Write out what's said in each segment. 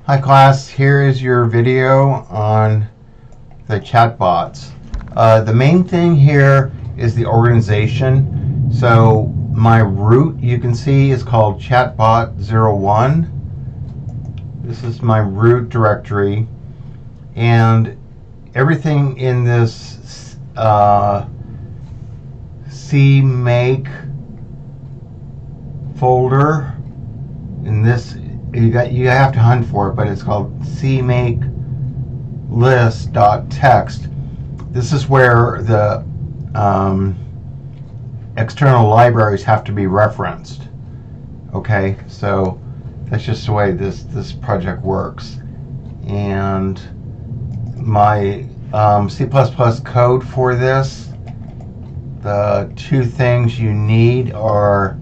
Hi class, here is your video on the chatbots. The main thing here is the organization. So my root, you can see, is called chatbot01. This is my root directory, and everything in this CMake folder, in this you have to hunt for it, but it's called CMake list.txt. This is where the external libraries have to be referenced. Okay, so that's just the way this project works. And my C++ code for this, the two things you need are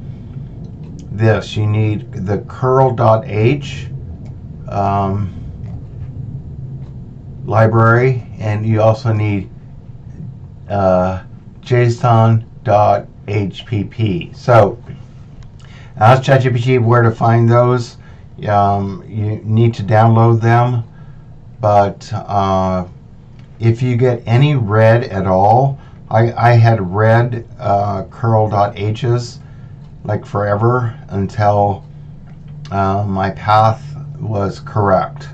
this. You need the curl.h library, and you also need json.hpp. So ask ChatGPT where to find those. You need to download them, but if you get any red at all, I had red curl.h's like forever until my path was correct.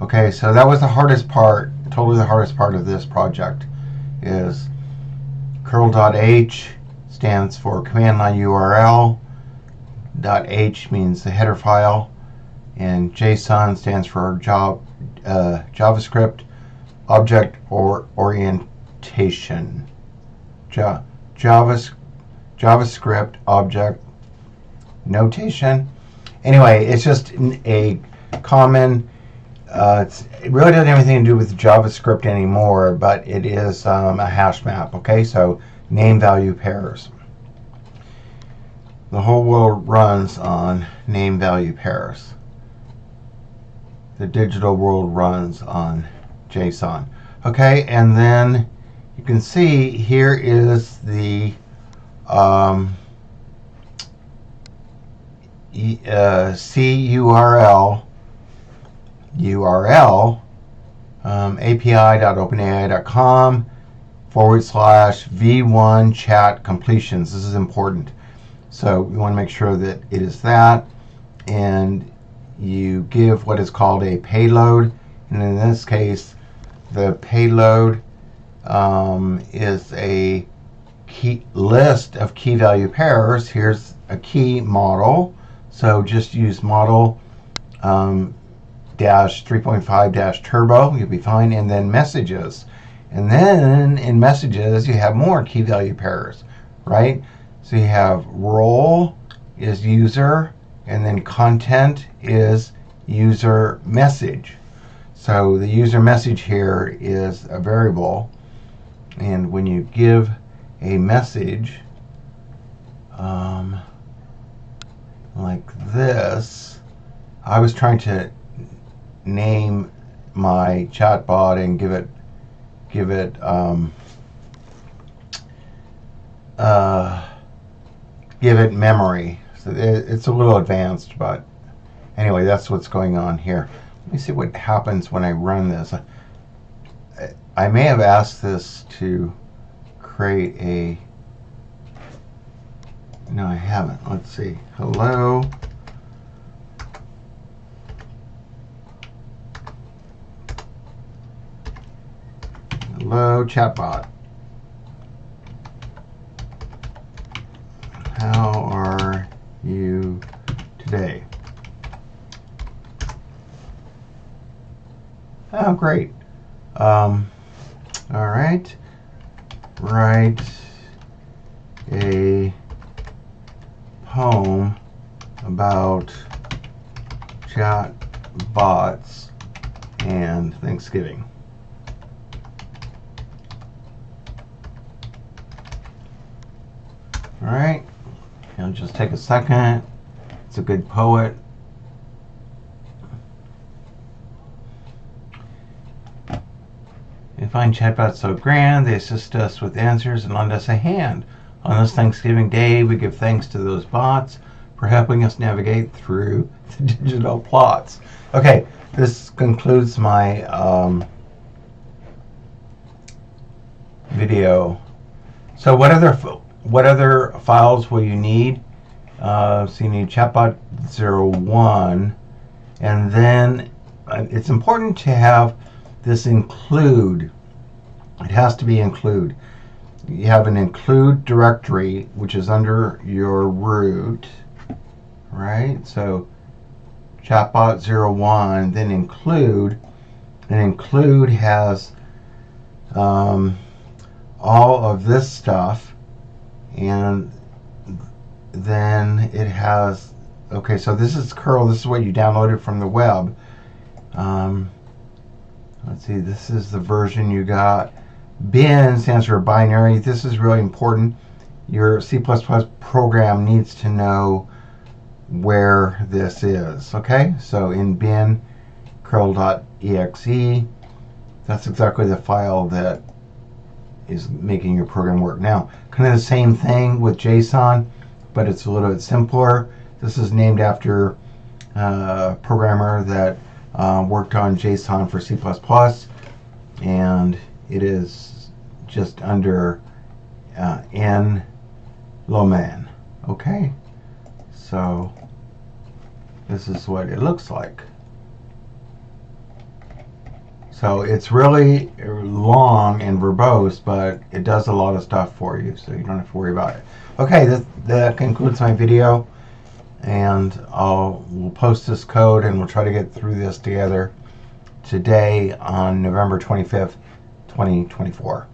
Okay, so that was the hardest part, totally the hardest part of this project, is curl.h stands for command line URL, .h means the header file, and JSON stands for JavaScript object or orientation. JavaScript object notation. Anyway, it's just a common, it really doesn't have anything to do with JavaScript anymore, but it is a hash map. Okay, so name value pairs. The whole world runs on name value pairs. The digital world runs on JSON. Okay, and then you can see here is the CURL api.openai.com /v1 chat completions. This is important. So we want to make sure that it is that, and you give what is called a payload, and in this case the payload is a key list of key value pairs. Here's a key model, so just use model dash 3.5 dash turbo, you'll be fine. And then messages, and then in messages you have more key value pairs, right? So you have role is user, and then content is user message. So the user message here is a variable, and when you give a message like this, I was trying to name my chatbot and give it memory. So it's a little advanced, but anyway, that's what's going on here. Let me see what happens when I run this. I may have asked this to create a... No, I haven't. Let's see. Hello. Hello, chatbot. How are you today? Oh, great. All right. Write a poem about chatbots and Thanksgiving. All right. It'll just take a second. It's a good poet. We find chatbots so grand, they assist us with answers and lend us a hand. On this Thanksgiving Day, we give thanks to those bots for helping us navigate through the digital plots. Okay, this concludes my video. So what other files will you need? So you need ChatBot 01, and then it's important to have this include. It has to be include. You have an include directory, which is under your root, right? So ChatBot 01, then include, and include has all of this stuff, and then it has, okay, so this is curl. This is what you downloaded from the web. Let's see, this is the version you got. Bin stands for binary. This is really important. Your C++ program needs to know where this is. Okay, so in bin curl.exe, that's exactly the file that is making your program work. Now, kind of the same thing with JSON, but it's a little bit simpler. This is named after a programmer that worked on JSON for C++, and it is just under N Loman. Okay, so this is what it looks like. So it's really long and verbose, but it does a lot of stuff for you, so you don't have to worry about it. Okay, that concludes my video, and we'll post this code, and we'll try to get through this together today on November 25th, 2024.